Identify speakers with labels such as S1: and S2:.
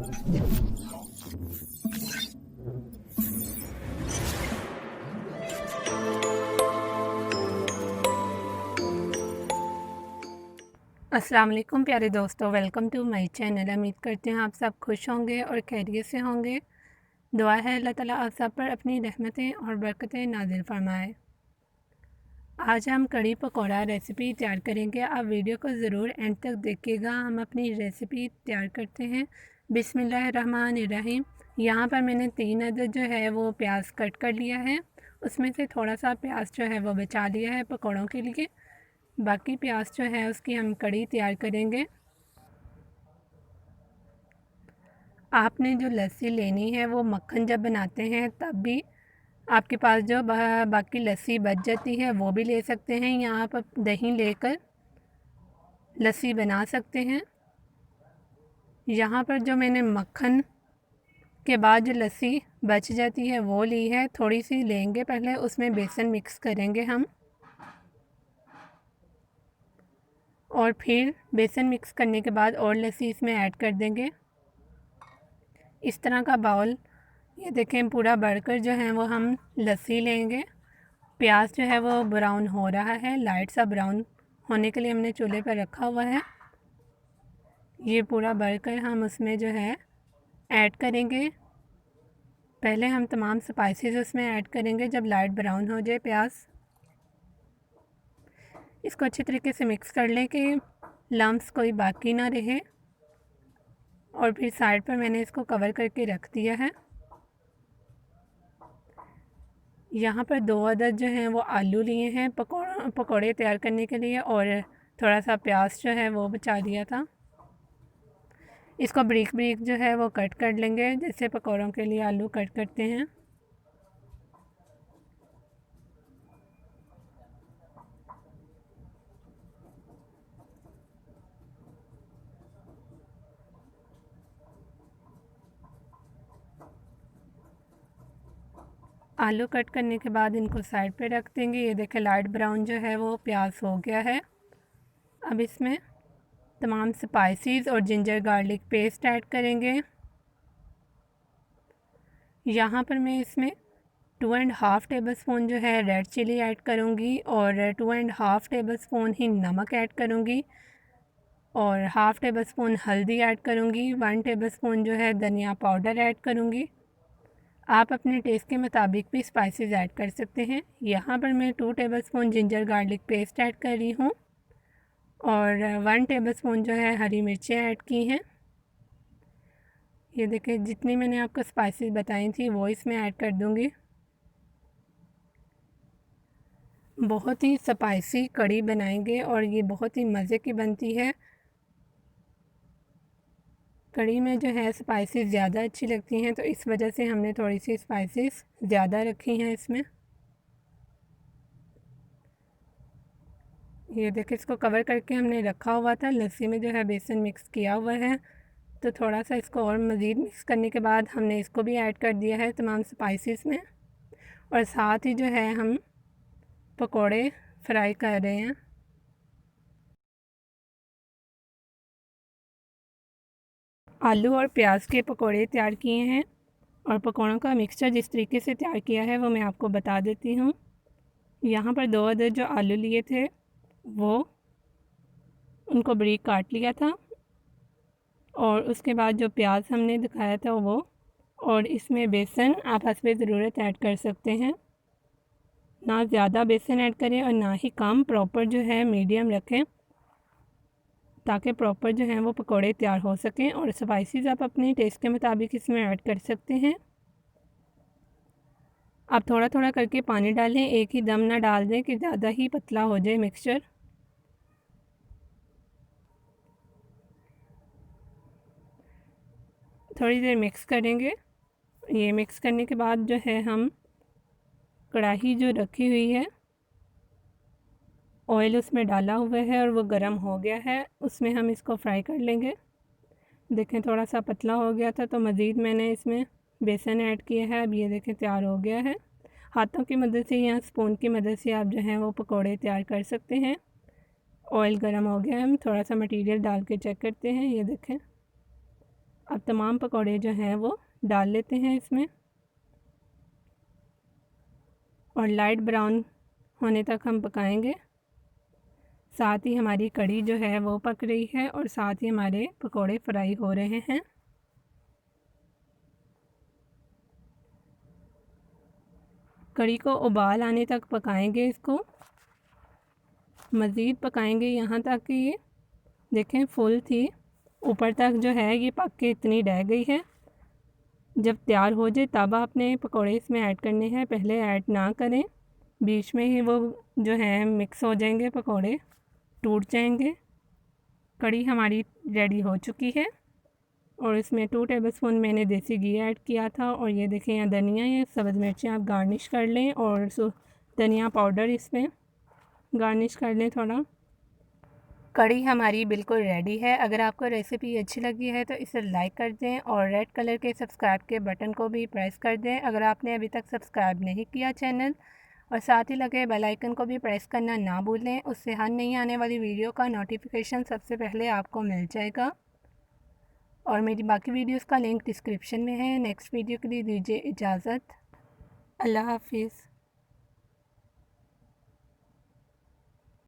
S1: अस्सलाम वालेकुम प्यारे दोस्तों, वेलकम टू माय चैनल। उम्मीद करते हैं आप सब खुश होंगे और खैरियत से होंगे। दुआ है अल्लाह ताला आप सब पर अपनी रहमतें और बरकतें नाज़िल फरमाए। आज हम कड़ी पकौड़ा रेसिपी तैयार करेंगे। आप वीडियो को ज़रूर एंड तक देखिएगा। हम अपनी रेसिपी तैयार करते हैं। बिस्मिल्लाहिर्रहमानिर्रहीम। यहाँ पर मैंने 3 अदद जो है वो प्याज कट कर लिया है। उसमें से थोड़ा सा प्याज जो है वो बचा लिया है पकौड़ों के लिए। बाकी प्याज जो है उसकी हम कड़ी तैयार करेंगे। आपने जो लस्सी लेनी है वो मक्खन जब बनाते हैं तब भी आपके पास जो बाकी लस्सी बच जाती है वो भी ले सकते हैं, या आप दही लेकर लस्सी बना सकते हैं। यहाँ पर जो मैंने मक्खन के बाद जो लस्सी बच जाती है वो ली है, थोड़ी सी लेंगे। पहले उसमें बेसन मिक्स करेंगे हम, और फिर बेसन मिक्स करने के बाद और लस्सी इसमें ऐड कर देंगे। इस तरह का बाउल, ये देखें, पूरा भरकर जो है वो हम लस्सी लेंगे। प्याज जो है वो ब्राउन हो रहा है, लाइट सा ब्राउन होने के लिए हमने चूल्हे पर रखा हुआ है। ये पूरा भरकर हम उसमें जो है ऐड करेंगे। पहले हम तमाम स्पाइसेस उसमें ऐड करेंगे जब लाइट ब्राउन हो जाए प्याज। इसको अच्छी तरीके से मिक्स कर लें कि लम्स कोई बाकी ना रहे। और फिर साइड पर मैंने इसको कवर करके रख दिया है। यहाँ पर 2 अदद जो हैं वो आलू लिए हैं पकौड़े तैयार करने के लिए, और थोड़ा सा प्याज जो है वो बचा लिया था। इसको ब्रीक ब्रीक जो है वो कट कर लेंगे, जैसे पकौड़ों के लिए आलू कट करते हैं। आलू कट करने के बाद इनको साइड पे रख देंगे। ये देखें लाइट ब्राउन जो है वो प्याज हो गया है। अब इसमें तमाम स्पाइसेस और जिंजर गार्लिक पेस्ट ऐड करेंगे। यहाँ पर मैं इसमें 2.5 टेबलस्पून जो है रेड चिली ऐड करूँगी, और 2.5 टेबलस्पून ही नमक ऐड करूँगी, और हाफ़ टेबलस्पून हल्दी ऐड करूँगी। 1 टेबलस्पून जो है धनिया पाउडर ऐड करूँगी। आप अपने टेस्ट के मुताबिक भी स्पाइसेस ऐड कर सकते हैं। यहाँ पर मैं 2 tablespoon ginger garlic paste add कर रही हूँ, और 1 टेबलस्पून जो है हरी मिर्चें ऐड की हैं। ये देखिए, जितनी मैंने आपको स्पाइसेस बताई थी वो इसमें ऐड कर दूँगी। बहुत ही स्पाइसी कड़ी बनाएंगे और ये बहुत ही मज़े की बनती है। कड़ी में जो है स्पाइसेस ज़्यादा अच्छी लगती हैं, तो इस वजह से हमने थोड़ी सी स्पाइसेस ज़्यादा रखी हैं इसमें। ये देखिए, इसको कवर करके हमने रखा हुआ था। लस्सी में जो है बेसन मिक्स किया हुआ है, तो थोड़ा सा इसको और मज़ीद मिक्स करने के बाद हमने इसको भी ऐड कर दिया है तमाम स्पाइसेस में, और साथ ही जो है हम पकोड़े फ्राई कर रहे हैं। आलू और प्याज के पकोड़े तैयार किए हैं, और पकौड़ों का मिक्सचर जिस तरीके से तैयार किया है वो मैं आपको बता देती हूँ। यहाँ पर 2 अदद जो आलू लिए थे वो उनको बारीक काट लिया था, और उसके बाद जो प्याज हमने दिखाया था वो, और इसमें बेसन आप हस्बे ज़रूरत ऐड कर सकते हैं। ना ज़्यादा बेसन ऐड करें और ना ही कम, प्रॉपर जो है मीडियम रखें, ताकि प्रॉपर जो है वो पकोड़े तैयार हो सकें। और स्पाइसेस आप अपने टेस्ट के मुताबिक इसमें ऐड कर सकते हैं। आप थोड़ा थोड़ा करके पानी डालें, एक ही दम ना डाल दें कि ज़्यादा ही पतला हो जाए मिक्सचर। थोड़ी देर मिक्स करेंगे। ये मिक्स करने के बाद जो है हम कढ़ाई जो रखी हुई है, ऑयल उसमें डाला हुआ है और वो गर्म हो गया है, उसमें हम इसको फ्राई कर लेंगे। देखें थोड़ा सा पतला हो गया था, तो मज़ीद मैंने इसमें बेसन ऐड किया है। अब ये देखें तैयार हो गया है। हाथों की मदद से या स्पून की मदद से आप जो है वो पकोड़े तैयार कर सकते हैं। ऑयल गर्म हो गया है, हम थोड़ा सा मटीरियल डाल के चेक करते हैं। ये देखें अब तमाम पकौड़े जो हैं वो डाल लेते हैं इसमें और लाइट ब्राउन होने तक हम पकाएंगे। साथ ही हमारी कढ़ी जो है वो पक रही है और साथ ही हमारे पकौड़े फ्राई हो रहे हैं। कढ़ी को उबाल आने तक पकाएंगे, इसको मज़ीद पकाएंगे यहाँ तक कि ये देखें फुल थी, ऊपर तक जो है ये पक के इतनी रह गई है। जब तैयार हो जाए तब आपने पकौड़े इसमें ऐड करने हैं, पहले ऐड ना करें, बीच में ही वो जो है मिक्स हो जाएंगे, पकौड़े टूट जाएंगे। कढ़ी हमारी रेडी हो चुकी है और इसमें 2 टेबलस्पून मैंने देसी घी ऐड किया था और ये देखें यहाँ धनिया या सब्ज़ मिर्चें आप गार्निश कर लें और धनिया पाउडर इसमें गार्निश कर लें थोड़ा। कढ़ी हमारी बिल्कुल रेडी है। अगर आपको रेसिपी अच्छी लगी है तो इसे लाइक कर दें और रेड कलर के सब्सक्राइब के बटन को भी प्रेस कर दें अगर आपने अभी तक सब्सक्राइब नहीं किया चैनल, और साथ ही लगे बेल आइकन को भी प्रेस करना ना भूलें, उससे हर नई आने वाली वीडियो का नोटिफिकेशन सबसे पहले आपको मिल जाएगा। और मेरी बाकी वीडियोस का लिंक डिस्क्रिप्शन में है। नेक्स्ट वीडियो के लिए दीजिए इजाज़त। अल्लाह हाफिज़।